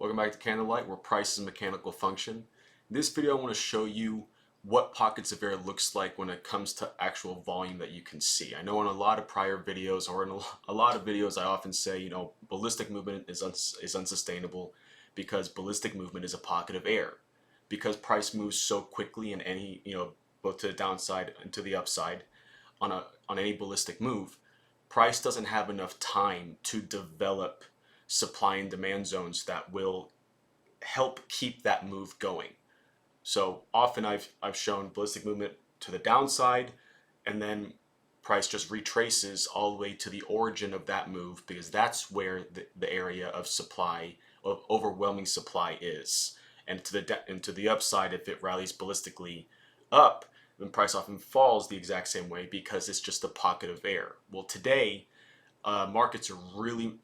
Welcome back to Candlelight, where price is a mechanical function. In this video I want to show you what pockets of air looks like when it comes to actual volume that you can see. I know in a lot of prior videos, or in a lot of videos, I often say, ballistic movement is unsustainable because ballistic movement is a pocket of air. Because price moves so quickly in any, both to the downside and to the upside on any ballistic move, price doesn't have enough time to develop supply and demand zones that will help keep that move going. So often I've shown ballistic movement to the downside, and then price just retraces all the way to the origin of that move, because that's where the area of supply, of overwhelming supply, is. And to the upside, if it rallies ballistically up, then price often falls the exact same way because it's just a pocket of air. Well, today markets are really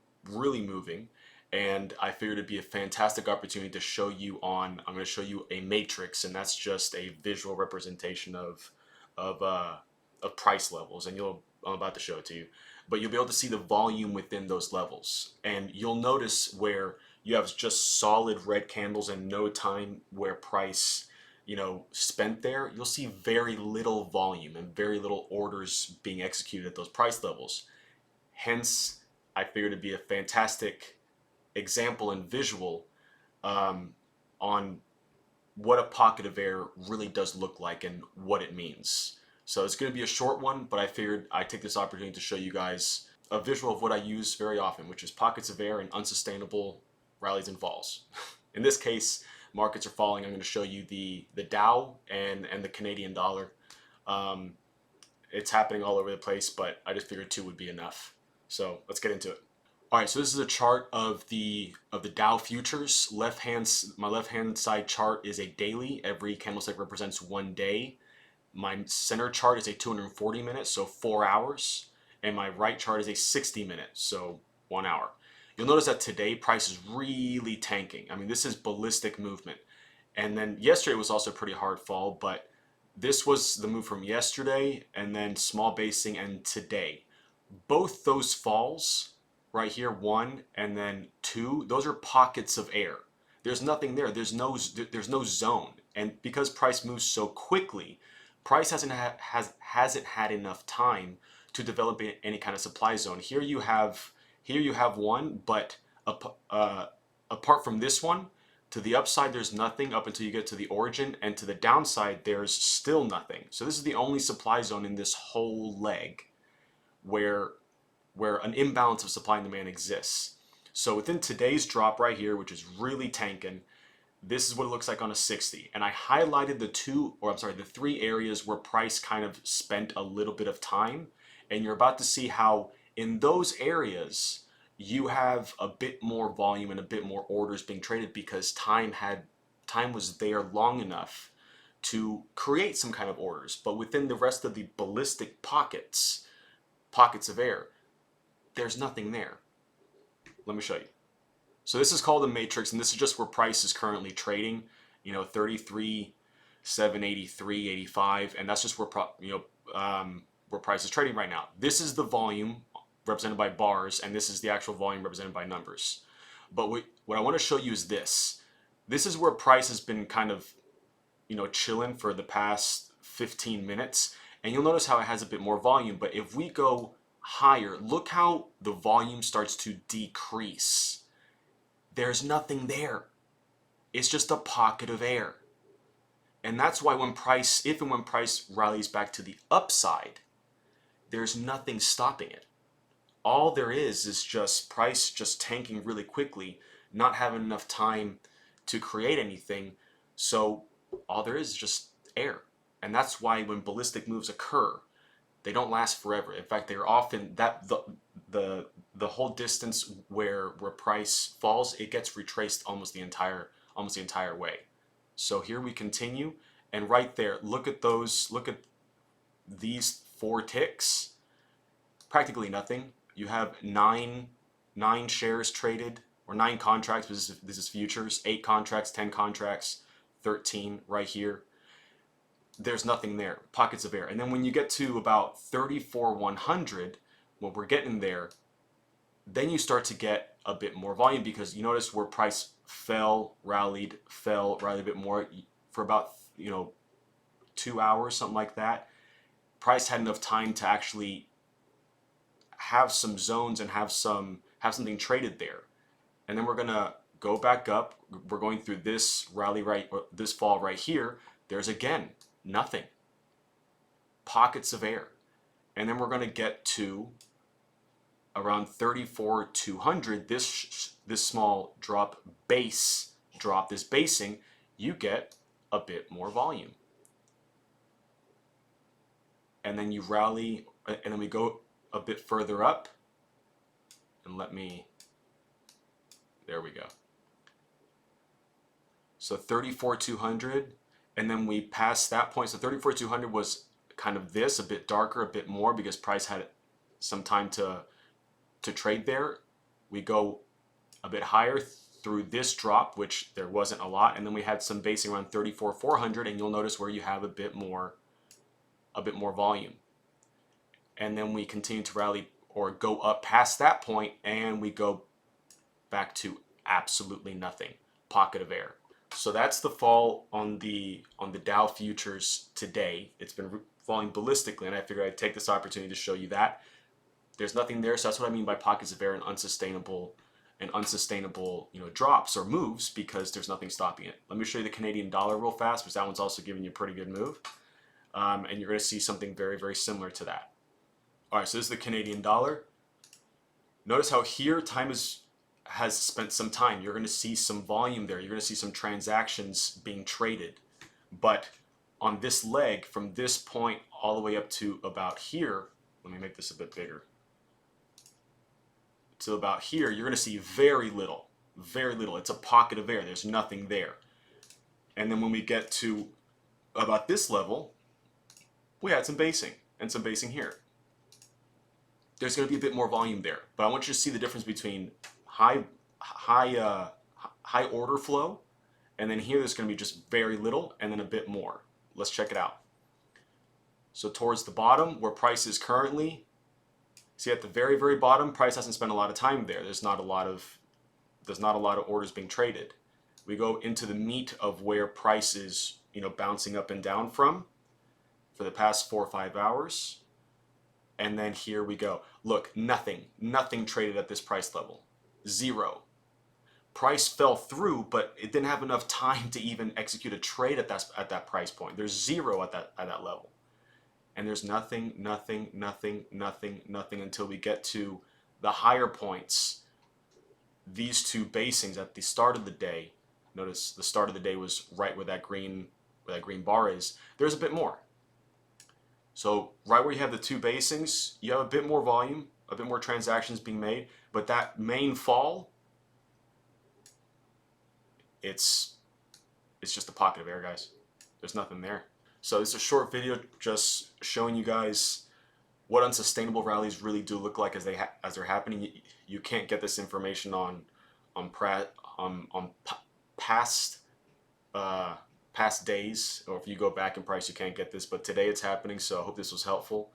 moving, and I figured it'd be a fantastic opportunity to show you I'm going to show you a matrix, and that's just a visual representation of price levels, and I'm about to show it to you, but you'll be able to see the volume within those levels, and you'll notice where you have just solid red candles and no time where price spent there. You'll see very little volume and very little orders being executed at those price levels. Hence, I figured it'd be a fantastic example and visual on what a pocket of air really does look like and what it means. So it's going to be a short one, but I figured I'd take this opportunity to show you guys a visual of what I use very often, which is pockets of air and unsustainable rallies and falls. In this case, markets are falling. I'm going to show you the Dow and the Canadian dollar. It's happening all over the place, but I just figured two would be enough. So let's get into it. All right, so this is a chart of the Dow futures. My left-hand side chart is a daily. Every candlestick represents 1 day. My center chart is a 240 minute, so 4 hours. And my right chart is a 60 minute, so 1 hour. You'll notice that today price is really tanking. I mean, this is ballistic movement. And then yesterday was also a pretty hard fall, but this was the move from yesterday, and then small basing, and today. Both those falls right here, 1 and then 2, those are pockets of air. There's nothing there. There's no zone. And because price moves so quickly, price hasn't had enough time to develop any kind of supply zone. Here you have one, but apart from this one, to the upside there's nothing up until you get to the origin, and to the downside there's still nothing. So this is the only supply zone in this whole leg where an imbalance of supply and demand exists. So within today's drop right here, which is really tanking, this is what it looks like on a 60. And I highlighted the 3 areas where price kind of spent a little bit of time. And you're about to see how in those areas you have a bit more volume and a bit more orders being traded, because time was there long enough to create some kind of orders. But within the rest of the ballistic pockets of air, there's nothing there. Let me show you. So this is called a matrix, and this is just where price is currently trading. 33, 783, 85, and that's just where price is trading right now. This is the volume represented by bars, and this is the actual volume represented by numbers. But what I want to show you is this. This is where price has been kind of chilling for the past 15 minutes, and you'll notice how it has a bit more volume. But if we go higher, look how the volume starts to decrease. There's nothing there. It's just a pocket of air. And that's why if and when price rallies back to the upside, there's nothing stopping it. All there is just price just tanking really quickly, not having enough time to create anything. So all there is just air. And that's why when ballistic moves occur, they don't last forever. In fact, they're often the whole distance where price falls, it gets retraced almost the entire way. So here we continue, and right there, look at these 4 ticks. Practically nothing. You have nine shares traded, or 9 contracts. This is futures. 8 contracts, 10 contracts, 13 right here. There's nothing there, pockets of air. And then when you get to about 34,100, when we're getting there, then you start to get a bit more volume, because you notice where price fell, rallied a bit more for about 2 hours, something like that. Price had enough time to actually have some zones and have something traded there. And then we're gonna go back up. We're going through this rally or this fall right here. There's again nothing. Pockets of air. And then we're gonna get to around 34,200. This small base drop, this basing, you get a bit more volume. And then you rally, and then we go a bit further up, and there we go. So 34,200, and then we passed that point. So 34,200 was kind of this, a bit darker, a bit more, because price had some time to trade there. We go a bit higher through this drop, which there wasn't a lot, and then we had some basing around 34,400, and you'll notice where you have a bit more volume. And then we continue to rally or go up past that point, and we go back to absolutely nothing. Pocket of air. So that's the fall on the Dow futures today. It's been falling ballistically, and I figured I'd take this opportunity to show you that. There's nothing there, so that's what I mean by pockets of air and unsustainable drops or moves, because there's nothing stopping it. Let me show you the Canadian dollar real fast, because that one's also giving you a pretty good move. And you're going to see something very, very similar to that. All right, so this is the Canadian dollar. Notice how here time has spent some time. You're going to see some volume there. You're going to see some transactions being traded. But on this leg, from this point all the way up to about here, let me make this a bit bigger. To about here, you're going to see very little. Very little. It's a pocket of air. There's nothing there. And then when we get to about this level, we had some basing, and some basing here. There's going to be a bit more volume there, but I want you to see the difference between high order flow, and then here there's going to be just very little, and then a bit more. Let's check it out. So towards the bottom, where price is currently, see at the very, very bottom, price hasn't spent a lot of time there. There's not a lot of orders being traded. We go into the meat of where price is, bouncing up and down from for the past 4 or 5 hours. And then here we go. Look, nothing traded at this price level. Zero. Price fell through, but it didn't have enough time to even execute a trade at that price point. There's zero at that level. And there's nothing until we get to the higher points. These two basings at the start of the day, notice the start of the day was right where that green bar is. There's a bit more. So right where you have the two basings, you have a bit more volume, a bit more transactions being made, but that main fall, it's just a pocket of air, guys. There's nothing there. So this is a short video just showing you guys what unsustainable rallies really do look like as they're happening. You can't get this information on past days, or if you go back in price, you can't get this, but today it's happening, so I hope this was helpful.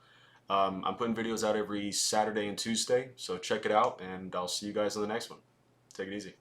I'm putting videos out every Saturday and Tuesday, so check it out, and I'll see you guys on the next one. Take it easy.